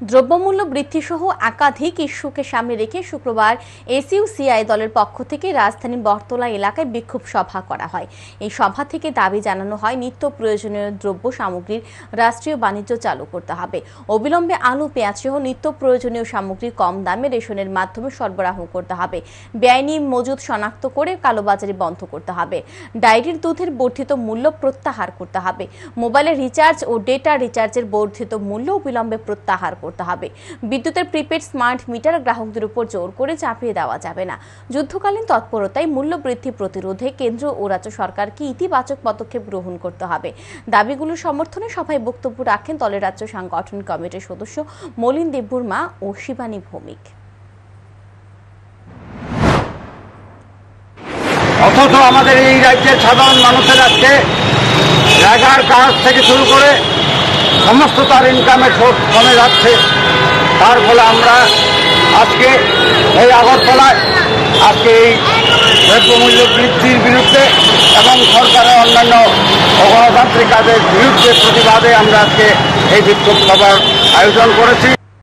দ্রব্যমূল্য বৃদ্ধি সহ একাধিক ইস্যুকে সামনে রেখে শুক্রবার এসইউসিআই দলের পক্ষ থেকে রাজধানীর বটতলা এলাকায় বিক্ষোভ সভা করা হয়। এই সভা থেকে দাবি জানানো হয় নিত্য প্রয়োজনীয় দ্রব্য সামগ্রীর রাষ্ট্রীয় বাণিজ্য চালু করতে হবে, অবিলম্বে আলু পেঁয়াজ সহ নিত্য প্রয়োজনীয় সামগ্রী কম দামে রেশনের মাধ্যমে সরবরাহ করতে হবে, বেআইনি মজুদ শনাক্ত করে কালোবাজারি বন্ধ করতে হবে, ডায়েরির দুধের বর্ধিত মূল্য প্রত্যাহার করতে হবে, মোবাইলের রিচার্জ ও ডেটা রিচার্জের বর্ধিত মূল্য অবিলম্বে প্রত্যাহার করতে হবে, বিদ্যুতের প্রিপেড স্মার্ট মিটার গ্রাহকদের উপর জোর করে চাপিয়ে দেওয়া যাবে না, যুদ্ধকালীন তৎপরতায় মূল্য বৃদ্ধি প্রতিরোধে কেন্দ্র ও রাজ্য সরকারকে ইতিবাচক পদক্ষেপ গ্রহণ করতে হবে। দাবিগুলো সমর্থনে সভায় বক্তব্য রাখেন দলের রাজ্য সাংগঠনিক কমিটির সদস্য মলিন দেববর্মা ও শিবানী ভৌমিক। অথচ আমাদের এই রাজ্যের সাধারণ মানুষের আজকে জায়গার কাজ থেকে শুরু করে সমস্ত তার ইনকামের সোর্স কমে যাচ্ছে। তার ফলে আমরা আজকে এই আগরতলায় আজকে এই দ্রব্যমূল্য বৃদ্ধির বিরুদ্ধে এবং সরকারের অন্যান্য অগণতান্ত্রিক কাজের বিরুদ্ধে প্রতিবাদে আমরা আজকে এই বিক্ষোভ সভার আয়োজন করেছি।